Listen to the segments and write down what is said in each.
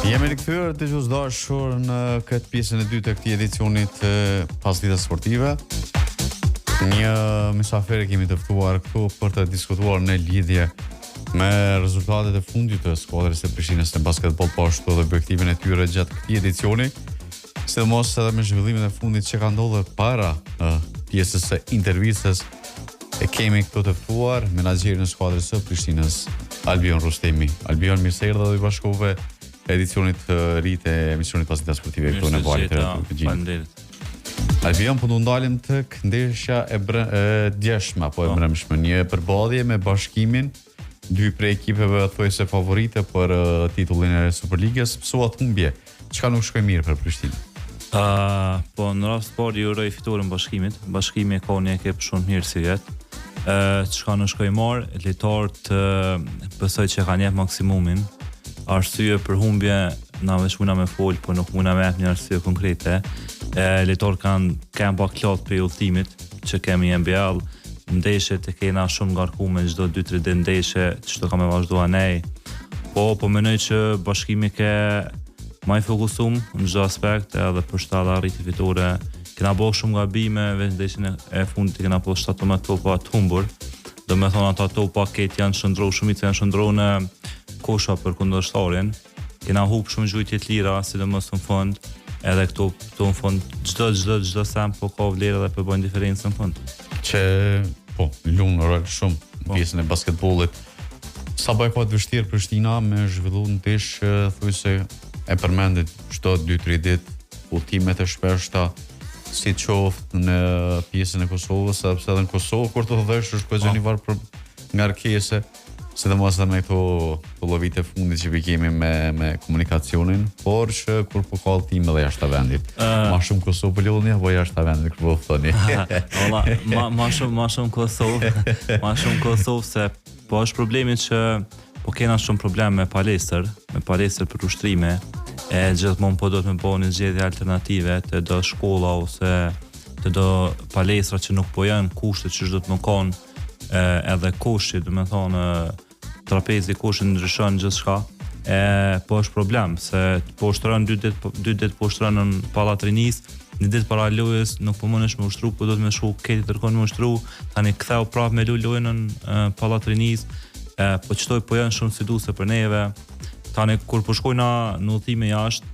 Jemi rikthyer të dashur në këtë pjesën e dytë të këtij edicioni të Pasditës Sportive. Një mysafir kemi të ftuar këtu për të diskutuar në lidhje me rezultatet e fundit të skuadrës së Prishtinës në basketbol, po ashtu edhe objektiven e tyre gjatë këtij edicioni, sidomos edhe me zhvillimin e fundit që ka ndodhur para pjesës së intervistës. E kemi këtu të ftuar menaxherin e skuadrës së Prishtinës, Albion Rustemi. Albion, mirë se erdhe dhe i bashkove edicionit të ri të emisionit Pasditës Sportive këtu në valët e Faleminderit. Albion, po do ndalim tek ndeshja e djeshme apo e mbrëmshme, një përballje me Bashkimin, dy prej ekipeve thuajse favorite për titullin e Superligës. Psuat humbje, çka nuk shkoi mirë për Prishtinën? Po në rast sport ju uroj fituarën Bashkimit. Bashkimi ka një ekip shumë mirë si vet. Çka nuk shkoi mirë, lojtarët besoj që kanë jep maksimumin. Arsye për humbje na vesh muna me fol, po nuk muna me jap një arsye konkrete. Lojtarët kanë pak klot për udhëtimit që kemi në NBL. Ndeshjet e kena shumë ngarkuar çdo 2-3 ditë ndeshje, çdo kam vazhduar ne. Po mendoj që Bashkimi ka më fokusuar në çdo aspekt, edhe për shtatë arriti fitore. Kena bërë shumë gabime, vetë ndeshjen e fundit kena po 17 topa të humbur. Domethënë ata topa këtë janë shndruar, shumica janë shndruar në kosha për kundërshtarin. Kena humbur shumë gjujtje të lira, sidomos në fund. Edhe këtu në fund çdo sam po ka vlerë dhe po bën diferencën në fund. Që po luan rol shumë pjesën e basketbollit. Sa bëj pa të vështirë Prishtina me zhvilluar ndesh, thuajse e përmendit çdo 2-3 ditë udhëtimet e shpeshta, si qoftë në pjesën e Kosovës, sepse edhe në Kosovë kur të dhesh është këgjeni varë për ngarkese, sidomos edhe me këto llovite fundit që kemi me komunikacionin, por që kur po ka tim edhe jashtë vendit. Ma shumë Kosovë për lodhni apo jashtë vendit, kur po thoni? Ma shumë Kosovë, se po është problemi që po kena shumë problem me palestër për ushtrime. Gjithmonë po do të më bëjë një zgjedhje alternative të do shkolla ose të do palestra që nuk po janë kushtet që do të më kanë, edhe kushti, do të thonë trapezi kushti ndryshon gjithçka. Po është problem se po ushtron 2 ditë po ushtron në pallat rinis, një ditë para lojës nuk po mundesh me ushtru, po do të më shku këtë tërkon me ushtru, tani ktheu prapë me lojën në pallat rinis. Po çtoj po janë shumë seduese për neve. Tani kur po shkojna në udhime jashtë,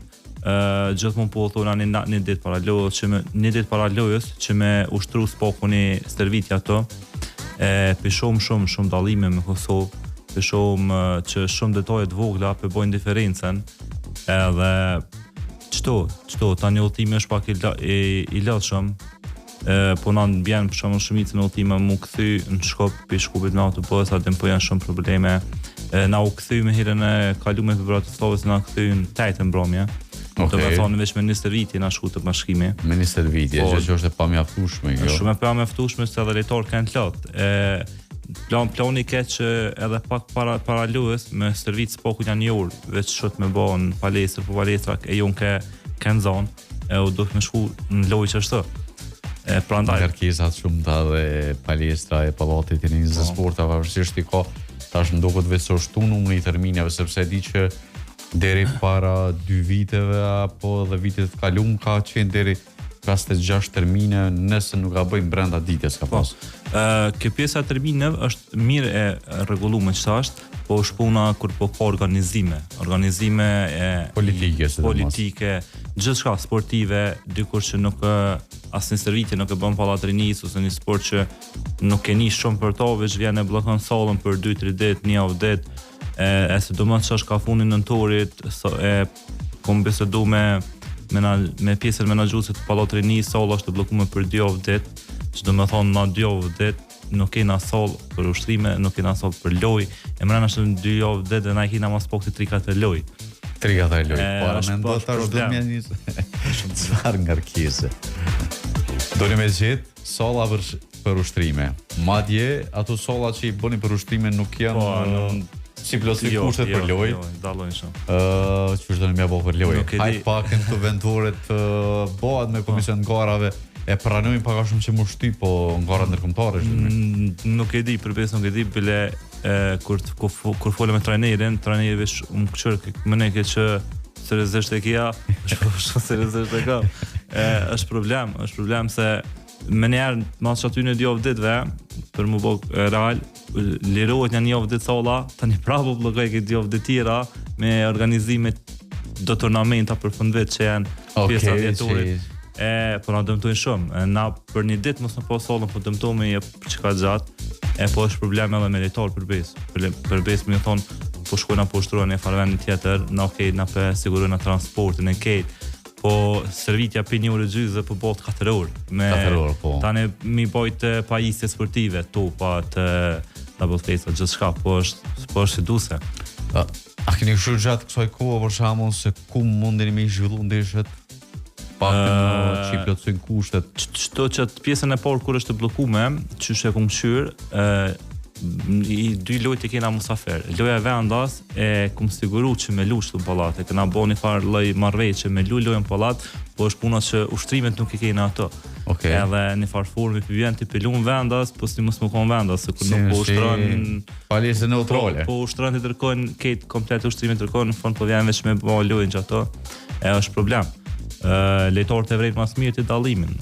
gjithmonë po thona një ditë para lojës që me ushtru spokuni servitja ato. Për shumë dallime me Kosovë, për shumë që shumë detaje të vogla për bojnë diferencën. Edhe çto tani udhimi është pak i lodhshëm. Po na bjen për shkak shumicën e udhime mu kthy në Shkopit me autobus, atë po janë shumë probleme. Na u kthy me herën e kaluar për Bratislavës, na kthy në 8 mbrëmje. Do të thonë veç me një stërvitje na shku të Bashkimi. Me një stërvitje, që është e pamjaftueshme kjo. Shumë e pamjaftueshme se edhe lojtarët kanë lot. Plani ka që edhe pak para lojës me stërvit spoku janë një orë, veç shot me bën palestër, po palestra e jon kanë zonë, u do të më shku në lojë çështë. Prandaj kërkesat shumë ta dhe palestra e pallatit e një sporta pavarësisht i ka tash ndoket vetë shtu numri i termineve, sepse di që deri para 2 viteve apo dhe vitet të kaluam ka qenë deri pas të 6 termine, nëse nuk ga bëjmë brenda ditës ka pas. Kjo pjesa e termineve është mirë e rregulluar që është, po është puna kur po ka organizime politike, gjithçka sportive, dikur që nuk asnjë servitje nuk e bën pallat rinis ose një sport që nuk e nis shumë për to, veç vjen e bllokon sallën për 2-3 ditë, një javë ditë. Sidomos që është ka fundin nëntorit, kom bisedu me pjesën menaxhuese të pallat rinis, salla është e bllokuar për 2 javë ditë, që do të thonë na 2 javë ditë nuk kena sallë për ushtrime, nuk kena sallë për lojë. E mëna është 2 javë ditë dhe na kena mas pak 3-4 lojë. 3-4 lojë. Po ne do tash do më nis shumë çfarë ngarkese. Doni me gjetë salla për ushtrime. Madje ato salla që i bëni për ushtrime nuk janë si plotësisht kushtet për lojë. Jo, dallojnë shumë. Që është do më bëu për lojë. Hajt pak këto vendoret bëhet me komision garave. E pranojnë pak a shumë që më shty, po ngara ndërkombëtare është. Nuk e di, përbes nuk e di, bile kur folëm me trajnerin veç më këqër, më neke që seriozisht e kia, shumë seriozisht e ka. Është problem se me njerë mas që aty në 2 javë ditëve për mu bë real lirohet një javë ditë sola tani prapë bllokoj këtë 2 javë ditë tjera me organizime do turnamenta për fundvit që janë pjesa vjetorit po na dëmtojnë shumë na për një ditë mos në po sollën po dëmtojmë që ka gjatë po është problem edhe me lejtor për besë më thonë po shkojnë po ushtrojnë në farë vendi tjetër na na pe sigurojnë transportin e këtë po servitja për 1 orë gjysmë po bëhet 4 orë. 4 orë, po. Tani mi bojt pajisje sportive, topat, double face, gjithçka, po është seduese. A keni kështu gjatë kësaj kohe për shembull se ku mundeni me zhvillu ndeshjet pak që i plotësojnë kushtet? Çdo që pjesën e parë kur është e bllokuar, çysh e kum qyr, i 2 lojtë kena musafir. Loja e vendas e kum siguru që me lush të pallate, kena bën një farë lloj marrëveshje me lojën pallat, po është puna që ushtrimet nuk i kena ato. Okay. Edhe në farë formë i vjen ti pelum vendas, po si mos më kon vendas, se kur nuk po ushtron palesë neutrale. Po ushtron të dërkojnë këtë komplet ushtrimet dërkojnë në fund po vjen vetëm me bë lojën që ato. Është problem. Lejtorët e vrejt mas mirë të dallimin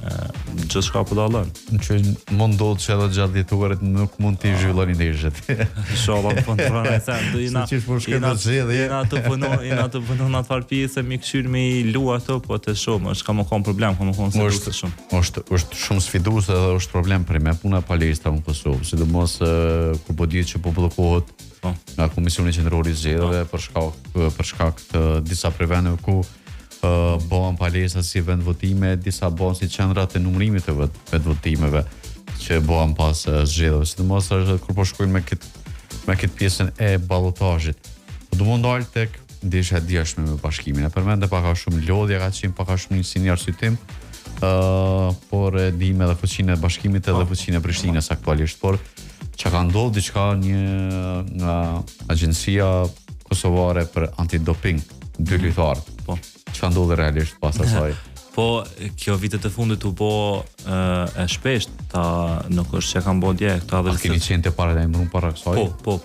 gjithë shka po dallon që mund ndodhë që edhe gjatë djetuarit nuk mund t'i zhvilloni ndeshjet shola më punë prana e sen jena të punon atë farë pjesë mi këshyr me i lu ato po të shumë është ka më konë problem ka më konë se shumë është shumë sfiduese edhe është problem për me puna palestra në Kosovë sidomos kur po dihet që po bllokohet nga Komisioni Qendror i Zgjedhjeve për shkak të disa prevendeve ku bëhen palestra si vend votime, disa bëhen si qendrat e numërimit të vetë votimeve që bëhen pas zgjedhjeve. Sidomos kur po shkojnë me këtë pjesën e ballotazhit. Po do mund dal tek ndeshja e djeshme me bashkimin. E përmendë pak a shumë lodhja ka qenë pak a shumë një sinjal arsytim, por e dim edhe fuqinë e bashkimit edhe fuqinë e Prishtinës aktualisht, por çka ka ndodhur diçka nga agjencia kosovare për antidoping 2 lojtarë. Po. Çka ndodhi realisht pas asaj? Po, kjo vitet e fundit u bë e shpesht, nuk është që kanë bë dje këta dhe. A keni qenë të para dhe imbrun para kësaj? Po,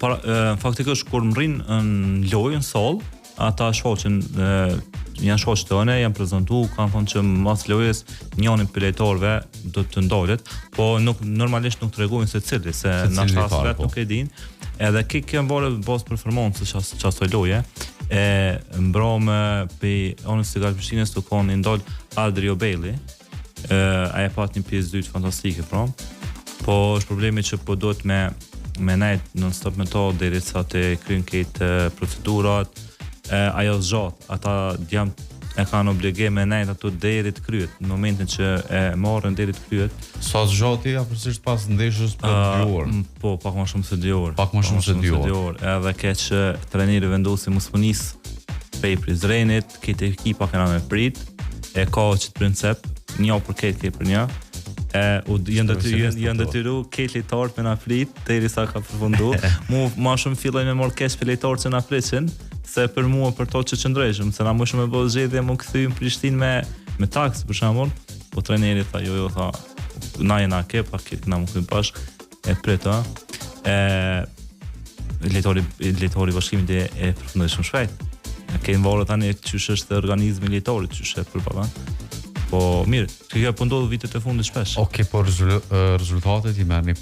faktikisht kur më rrinë në lojën sol, ata shoqën janë shoqë tëne, janë prezentu, kanë thonë që mas lojës njënin për lejtorëve do të ndolet, po normalisht nuk të regojnë se cili, se në shtasë vetë nuk e din, edhe kjo më bërë bos performancë që asoj loje, e mbrome për onës të gallë Prishtinës të konë ndol Adrio Bailey, aje pat një pjesë dytë fantastike, po është problemi që po do të me nejtë në stop me to deri sa të krynë këtë procedurat, ajo zxat, ata djam e kanë obligim me nejtë ato deri të kryet, në momentin që e marrën deri të kryet. Sa zxati, apërsisht pas ndeshjes për 2 orë? Po, pak më shumë se 2 orë. Pak më shumë se 2 orë. Edhe ke që treneri vendosi mos punis prej Prizrenit, këtë ekipa kena me prit, e ka që të princip, një për këtë për një, janë detyru këtë lejtarët me na prit, deri sa ka përfundu, mu ma shumë filloj me morë kesh për lejtarët që na pritin, se për mua për to që qëndrejshëm, se na më shumë e bëllë zgjedhje mu këthy në Prishtinë me taksë për shembull, po treneri tha jo tha na jena ke pa këtë na më këthy bashk e prita lejtori bashkimit e përfundoj shumë shpejt kenë varë tani qysh është organizmi lejtorit qysh e përbalan po mirë, kjo po ndodh vitet e fundit shpesh. Okej, po rezultatet i merrni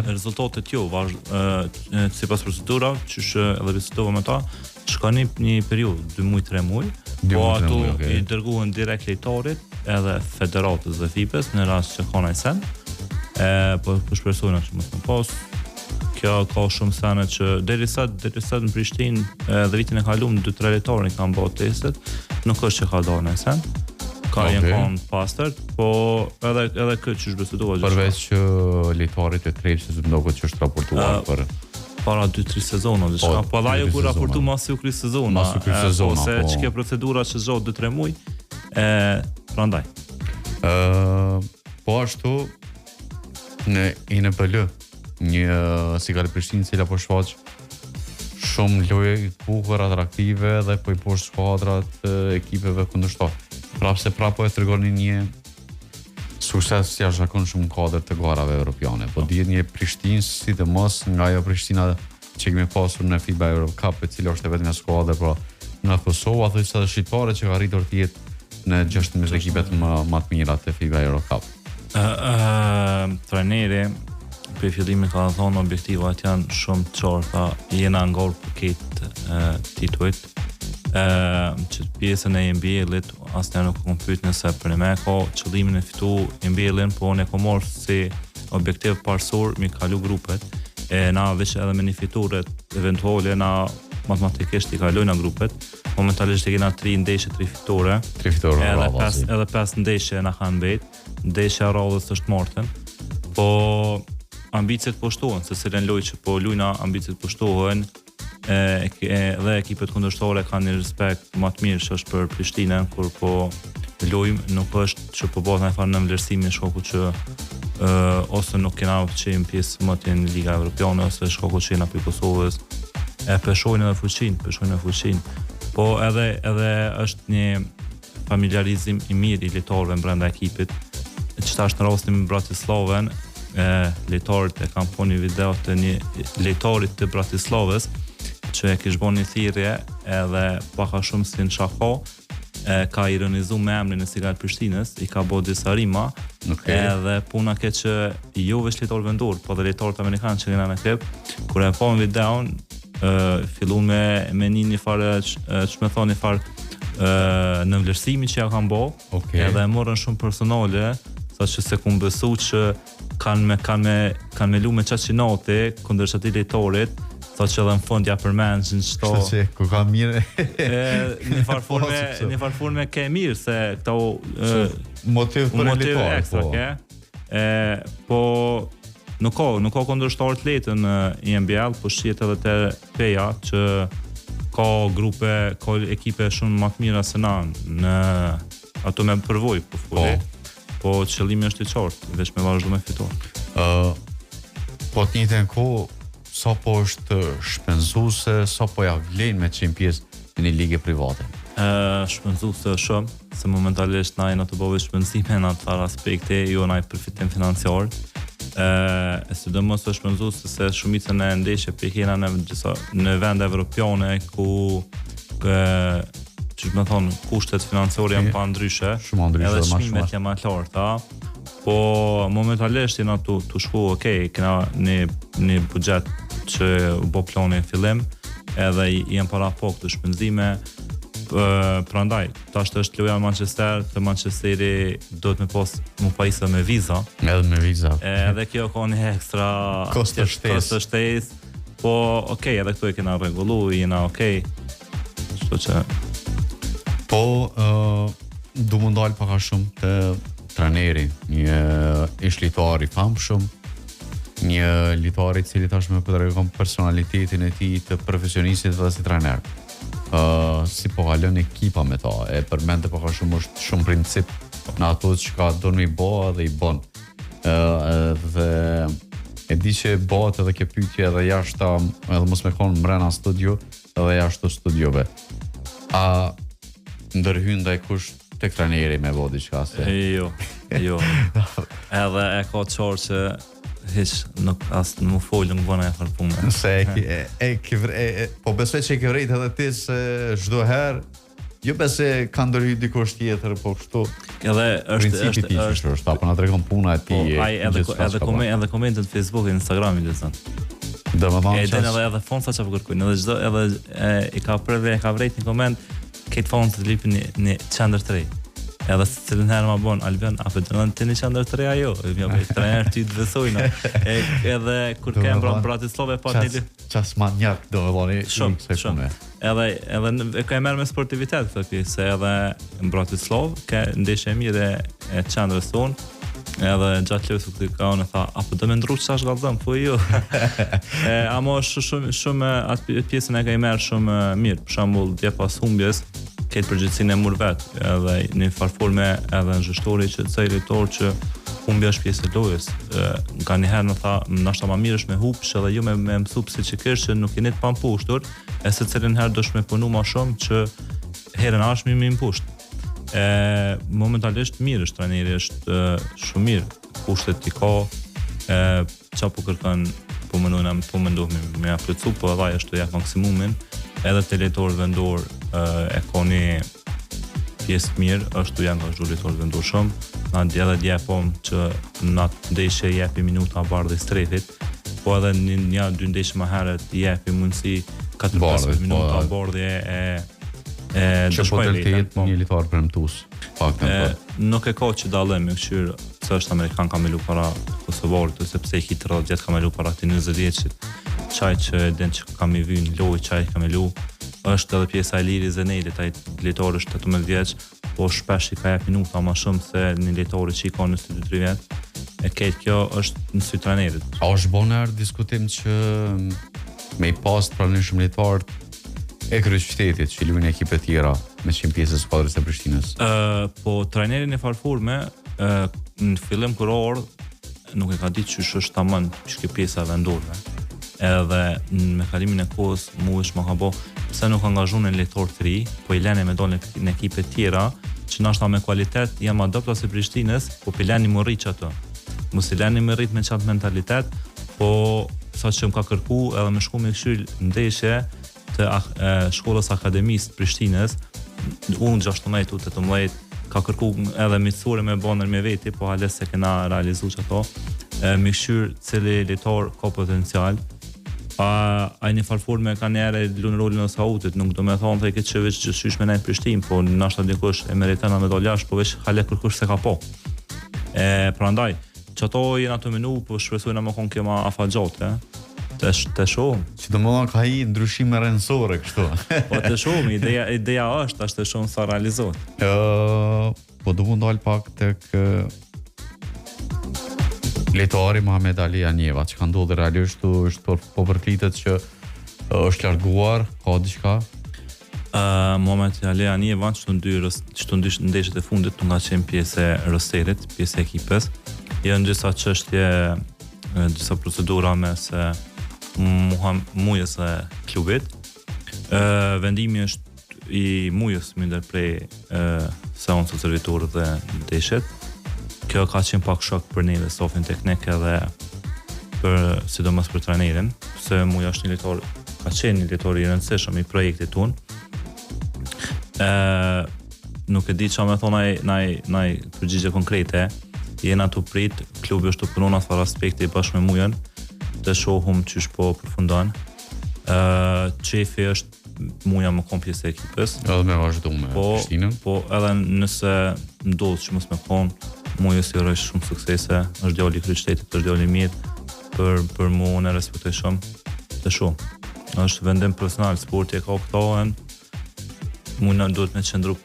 rezultatet jo, sipas procedura, qysh edhe diskutova me ta, shkoni një periudhë 2 muaj 3 muaj, po ato i dërguhen direkt lejtarit edhe federatës dhe FIPE-s në rast që kanë ai sen. Po shpresojnë që mos më pas. Kjo ka shumë sene që derisa në Prishtinë dhe vitin e kaluar 2-3 lejtarë kanë bërë testet, nuk është që ka dhënë ai sen. Ka janë konë pastërt, po edhe këtë që shbesedova gjithë. Përveç që lejtarit e Trepsit më ndoket që është raportuar për para 2-3 sezona gjithë. Po ajo kur raportu mas u kry sezona. Ose që kjo procedura që zhot 2-3 muaj, prandaj. Po ashtu në INPL, një Sigari Prishtinë cila po shfaq shumë loje të bukur, atraktive dhe po i poshtë skuadrat ekipeve kundërshtar. Prapë e tregoni një sukses jashtëzakonshëm në kuadër të garave europiane. Po dihet një Prishtinë sidomos nga ajo Prishtina që kemi pasur në FIBA Europe Cup, e cila është vetëm një skuadër, po nga Kosova, thuaj sa shqiptare që ka arritur të jetë në 16 ekipet më të mira të FIBA Eurocup. Trajneri për fillimin ka thonë objektivat janë shumë të qarta, jena ngor për këtë titujt. Që pjesën e NBA-lit asnjëherë nuk kam pyet nëse për me ka qëllimin e fitu NBA-lin, po ne kam marrë si objektiv parësor mi kalu grupet. Na veç edhe me një fiturë eventuale na matematikisht i kalojna grupet. Momentalisht e kena 3 ndeshje, 3 fitore. 3 fitore edhe 5 ndeshje na kanë mbet. Ndeshja e radhës është martën. Po ambicet po shtohen, se selen lojë që po lujna ambicet po shtohen. Dhe ekipet kundërshtare kanë një respekt më të mirë që është për Prishtinën kur po lojmë, nuk është që po bëhet në farë në vlerësimi shkoku që ose nuk kena qenë pjesë më të në Liga Evropiane ose shkoku që jena për Kosovës peshojnë edhe fuqin. Po edhe është një familjarizim i mirë i lojtarëve brenda ekipit. Që tash në rastin me Bratislavën, lojtarët e kanë po një video të një lojtarit të Bratislavës që e kish bon një thirrje edhe paka shumë si në shako, ka ironizu me emrin e Sigal Prishtinës, i ka bo disa rima, edhe puna ke që jo veç lojtarë vendor, po dhe lojtarët amerikanë që kena në klub, kur e po në videon, fillun me një farë, që me thonë një farë në vlerësimi që ja kanë bo, edhe e morën shumë personale, sa që se kumë besu që kanë me lu me qaqinate, kundër që ati lojtarit, sa që edhe në fund ja përmenë që në qëto... Kështë që, ku ka mirë... Një farforme ke mirë, se këta... Motiv për e lojtarë, po... Nuk ka kundërshtar të letë në NBL, po shihet edhe te PEA që ka grupe, ka ekipe shumë më të mira se na në ato me përvojë po foli. Po qëllimi është i qartë, veç me vazhdu me fitor. Po të njëjtën kohë, sa po është shpenzuese, sa po ja vlen me qenë pjesë në një ligë private? Shpenzuese shumë, se momentalisht na jena të bëve shpenzime në atë aspekte, jo na i përfitim financiar. Sidomos është shpenzuese se shumicën e ndeshje për kena në vende evropiane ku që me thonë kushtet financiare janë pa ndryshe, edhe çmimet janë më të larta. Po momentalisht jena tu shku, kena një buxhet që u bë plani në fillim, edhe janë para pak të shpenzime. Prandaj, tash është loja Manchester, të Manchesteri do të më pajisë me viza. Edhe me viza. Edhe kjo ka një ekstra kosto shtesë. Po, edhe këtu e kena rregullu, jena Kështu që po du më ndalë paka shumë të trajneri, një ish lojtar i famshëm, një lojtar i cili tash më tregon personalitetin e tij të profesionistit dhe si trajner. Si po kalon ekipa me ta, e përmendë paka shumë është shumë princip në ato që ka do në i bo dhe i bon. Dhe e di që bëhet edhe ke pyetje edhe jashta, edhe mos me konë mrena studio edhe jashtë studiove. A ndërhyn ndaj kush tek trajneri me bo diçka se? Jo. Edhe e ka qarë që hiç nuk më folën në bëna e farpume. Se po besoj që e ke vrejt edhe ti se çdo herë, jo besoj ka ndërhyr dikush tjetër, po kështu. Edhe është apo na tregon puna e tij. Edhe komentet në Facebook e Instagram i lezon. Edhe fonsa që po kërkojnë, edhe i ka vrejt një koment, këtë fonsa të lipin një qendër të rej. Edhe se cilën herë ma bon, Albion, apo të në një qendër të reja jo, trener ty të besojna. Edhe kur kem Bratislava pa të një... Qas manjak do me boni shumë. Edhe e ka e merë me sportivitet, se edhe në Bratislava, ke ndeshje e mirë e qendrës tonë, edhe gjatë lëvës këtë ka unë e tha, apo do me ndru që tash galdëm, po jo. Amo shumë atë pjesën e ka i merë shumë mirë, për shambull, dje pas humbjes, këtë përgjithësinë e mur vetë, edhe një farforme edhe në zhështori që të lojtar që humbja është pjesë e lojës. Nga njëherë në tha, nashta ma mirë është me hupsh edhe ju me mësu pse që kërë që nuk jeni të pampushtur, e se cilin herë do shme punu ma shumë që herën ashmi me impusht. Momentalisht mirë është, trajneri është shumë mirë, kushtet t'i ka, qa po kërkan po mendohme me aplëcu, po edhe është të jep maksimumin, edhe te lejtorët vendor e koni pjesë mirë, është tu janë angazhu lejtorët vendor shumë. Na edhe dje që në atë ndeshje jepi minuta bardhë strefit, po edhe një dy ndeshje më herët jepi mundësi 4-5 minuta bardhje që po të jetë një lojtar premtues. Nuk e ka që dallim me këshir se është Amerikan ka melu para Kosovarit, sepse i 30 vjet ka melu para të 20 vjeçit. Çaj që den që kam i vyn lojë çaj ka melu është edhe pjesa e Liri Zenelit, ai lojtar është 18 vjeç, po shpesh i ka jep minuta më shumë se një lojtar që i ka 22-23 vjet. E këtë kjo është në sy trajnerit. A është bonar diskutim që me i pas të pranishëm lojtarët e kryeqytetit që luajnë ekipe tjera me qenë pjesë e skuadrës së Prishtinës? Po trajnerin e Farfurme në fillim kur nuk e ka ditë çysh është tamam çka pjesa vendore. Edhe me kalimin e kohës mu është më ka bo pse nuk angazhon në lojtar të ri, po i lënë me dolën në ekipe tjera që nashta me kualitet jam adopta se Prishtinës, po pilani më rrit ato. Mos i lëni më rrit me çat mentalitet, po saqë më ka kërku edhe më shku me këshyl ndeshje të shkollës akademisë të Prishtinës, unë 16-18 ka kërku edhe mësuar me bonën me veti, po hales se kena realizu që ato, me këshyr cili lojtar ka potencial. Ai një Farfurme ka njerë lunë rolin e Sautit, nuk do me thonë të i këtë që veç gjësysh me nejnë Prishtinë, po nashta dikush e meritena me dal jashtë, po veç hale kërkush se ka po. Prandaj, që ato jenë ato menu, po shpresojnë më konë kjo ma afagjote, të shumë. Që të mëllon ka i ndryshime rëndësore kështu. Po të shumë, ideja është të shumë sa realizohet. Po du mund dalë pak tek lojtari Mohamed Ali Anjeva, që ka ndodhur realisht është po përklitet që është larguar, ka diçka? Mohamed Ali Anjeva çdo dy ndeshjet e fundit nga qenë pjesë e rosterit, pjesë e ekipës. Janë disa çështje, disa procedura mes mujës e klubit. Vendimi është i mujës më ndërprej seancës së servitorët dhe ndeshjet. Kjo ka qenë pak shok për neve stafin teknik edhe sidomos për trajnerin, se muja është një lojtar, ka qenë një lojtar i rëndësishëm i projektit tonë. Nuk e di çfarë më thonë nai përgjigje konkrete. Jena të prit, klubi është të punon atë aspekti bashkë me mujën, të shohum çish po përfundon. Çefi është muja më kom pjesë e ekipës. Edhe me vazhdu me Prishtinën. Po edhe nëse ndodh që mos me kon, muja si rreth shumë suksese, është djali i kryeqytetit, është djali i mirë, për mua unë respektoj shumë të shumë. Është vendim profesional, sporti e ka këtohen, muna duhet me qëndru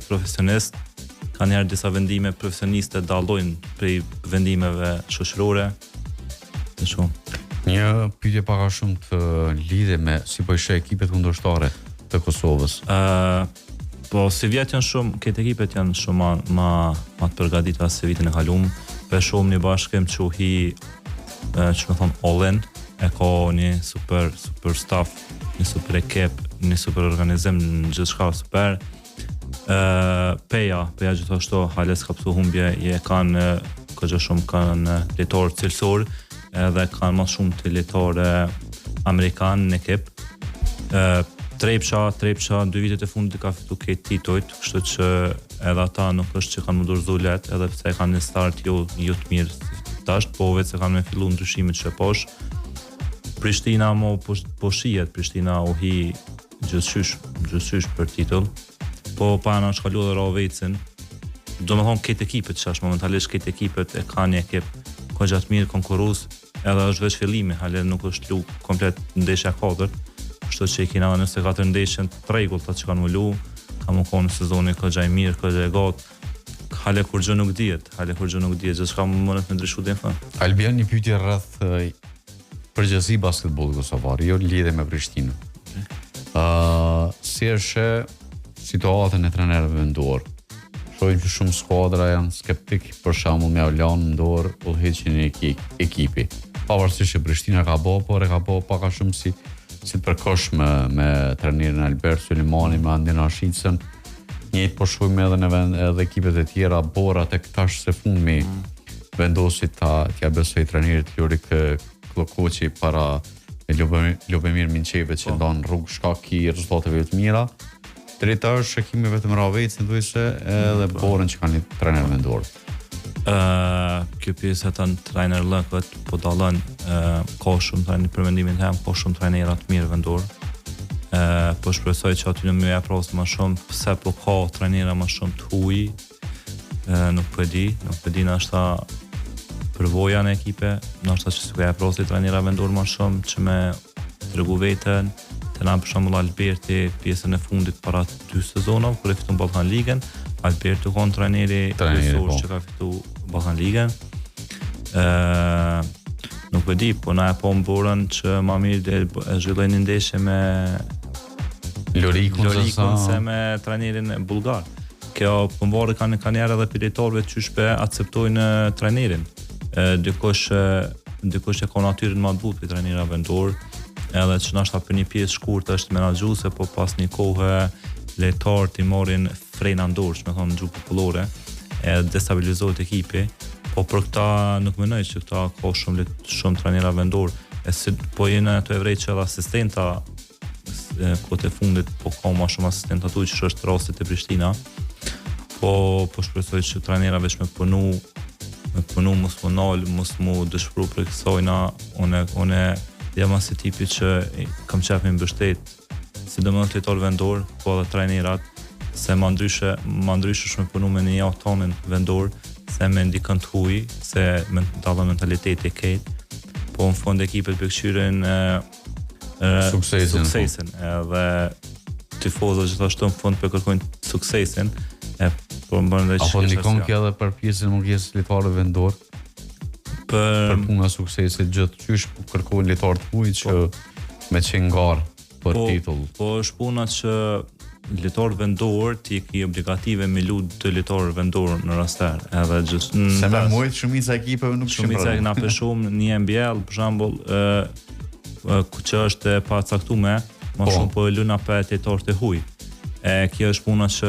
profesionist, ka njerë disa vendime profesioniste dallojnë prej vendimeve shoqërore, të shumë. Një pyetje pak a shumë të lidhe me si po i sheh ekipet kundërshtare të Kosovës. Po si vjet janë shumë, këtë ekipet janë shumë ma të përgatitura se vitin e kaluar. Për shumë një bashkëm që hi që më thonë all-in, e ka një super staff, një super ekip, një super organizim, në gjithë shka super. Peja gjithashtu hales ka pësu humbje, je kanë këgjë shumë kanë lojtarë cilësor, edhe kanë më shumë të lojtarë amerikanë në ekip. Trepsha, 2 vitet e fundit ka fitu këtë titujt, kështu që edhe ata nuk është që kanë më dorëzu let, edhe pse kanë një start jo të mirë tash, po vetë se kanë me fillu ndryshimet që posh. Prishtina po shihet, Prishtina u hi gjithçysh për titull, po pa na shkalu dhe Rovecin. Do me thonë këtë ekipet që është momentalisht këtë ekipet e ka një ekip ka gjatë mirë konkurus, edhe është veç fillimi, hale nuk është lu komplet ndeshja 4, kështu që i kina 24 ndeshjen të rregullta që kanë mullu, ka më konë në sezoni ka gjaj mirë, ka gjaj gatë, hale kur gjë nuk dihet, gjithë shka më mënët me ndryshu dhe në fënë. Albion, një pyetje rreth përgjithësi basketbollit kosovar, jo lidhe me Prishtinën. Si është situatën e trajnerëve vendor? Shohim që shumë skuadra janë skeptik, për shembull me Olan në dorë udhëheqjen e ekipi. Pavarësisht që Prishtina ka bë, por e ka bë pak a shumë si të përkohshme me trajnerin Albert Sulemani, me Andin Ashicën. Njëjtë po shohim edhe në edhe ekipet e tjera, Bora tek tash së fundmi vendosi t'ia besoj trajnerit Lurik Klokoçi para e Lubomir Minçevi që ndon rrugë shkak i rezultateve të mira. Treta është Shakimi vetëm Raveci, ndoshta edhe Borën që kanë një trajner vendor. Kjo pjesë të në trajner lëkët, po dalën ka shumë trajner për mendimin tem, ka shumë trajnera të mirë vendor. Po shpresoj që aty në më aprosë më shumë, pse po ka trajnera më shumë të huaj, nuk po di nështë përvoja në ekipe, nështë që s'ka aprosë trajnera vendor më shumë që me tregu veten. Të na për shembull Alberti pjesën e fundit para 2 sezonave kur e fiton Ballkan Ligën, Alberti kon trajneri kryesor që ka fitu Ballkan Ligën. Nuk e di, po na e po Borën që më mirë e zhvillojnë ndeshje me Lorikun se me trajnerin bullgar. Kjo po mbarë kanë edhe pilitorëve që shpe akceptojnë trajnerin. Dikush e ka natyrën më të butë për trajnera vendor. Edhe që nashta për një pjesë shkurt është menaxhuese, po pas një kohë lejtar t'i marrin frena ndorë, me thonë në gjuhë popullore, e destabilizohet ekipi, po për këta nuk mendoj që këta ka shumë trajnera vendor, po jenë ato evrej që edhe asistenta kohët e fundit, po ka ma shumë asistenta tu që është rastit e Prishtina, po shpresoj që trajnera veç me punu mos më nalë, mos më dëshpëru për kësajna, une jam asë tipi që kam qef me mbështet, sidomos lojtar vendor, po edhe trajnerat, se ma ndryshe shumë punu me një javë tonin vendor, se me ndikën të huaj, se me dalla mentaliteti e ketë, po në fund ekipet përkëshyren suksesin, edhe tifozët gjithashtu në fund përkërkojnë suksesin, apo ndikon kjo edhe për pjesën mungesës lojtarëve vendor? Për puna suksesit gjithë qysh kërkojnë lojtarë të huaj që me qenë ngarë për titull. Po është puna që lojtarë vendor ti ki obligative me lutë të lojtarë vendor në raster. Edhe gjithë se me mujtë shumica ekipeve nuk shumë. Shumica na për shumë një MBL, për shembull, që është e pacaktuar, më shumë po e luna për lojtarë të huaj. Kjo është puna që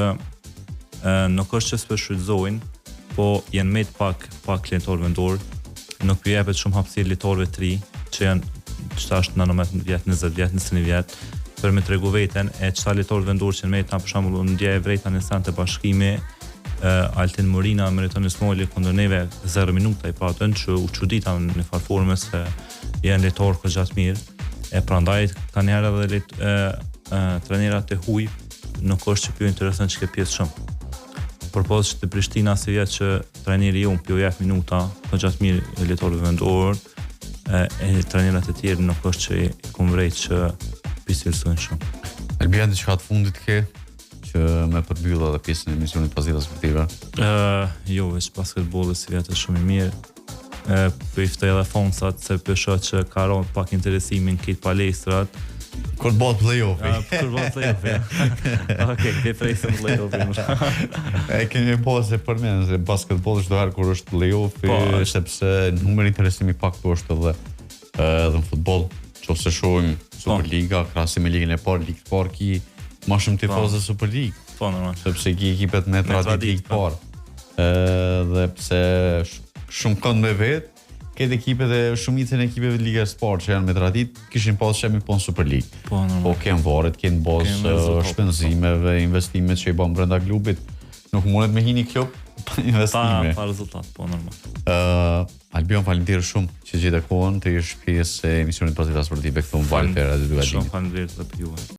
nuk është që s'përshfrytëzojnë, po janë me pak lojtarë vendor. Nuk ju jepet shumë hapësirë lojtarëve të ri, që janë 18 vjet, 20 vjet, 21 vjet, për me tregu veten, e çfarë lojtarë vendor që në metan për shembull ndjej vrejta në sante bashkimi, Altin Morina, Meriton Ismaili kundër neve 0 minuta i patën që u çudita në farforme se janë lojtarë goxha të mirë, e prandaj kanë herë edhe trajnerat e huaj nuk është që pjo interesant që ke pjesë shumë. Përpos që të Prishtina se vjetë që trajneri jonë pjo jep minuta, në gjatë mirë lojtarëve vendor, e trajnerat e tjerë nuk është që i kumvrejt që pisilsojnë shumë. Elbian, diçka të fundit ke që me përbylla dhe pjesën e emisionit Pazita Sportive? Jo, veç basketbolli si vjetë është shumë i mirë. Për i ftej edhe fonsat se pësho që ka ronë pak interesimin këtë palestrat. Kur bëhet play-offi. Kur bëhet play-offi. Okej, ke presim play-offi. E kemi se për me, se basketbolli çdo herë kur është play-offi, sepse numri interesimi pak po është edhe në futboll, nëse shohim Superliga, krahasim me ligën e parë, ligë të parë ki më shumë tifozë Superligë. Po, normal. Sepse ki ekipet me traditë ligë të parë. Dhe pse shumë kënd me vetë, këtë ekipet e shumicën e ekipeve të ligës parë që janë me traditë kishin pas që po në Superligë. Po kanë varet, kanë bazë shpenzimeve, investimet që i bën brenda klubit. Nuk mundet me hini klub pa investime. Pa rezultat, po normal. Albion, faleminderit shumë që gjete kohën të ish pjesë e emisionit Pazita Sportive këtu në valë të Radio Dugardini. Shumë faleminderit edhe për juve.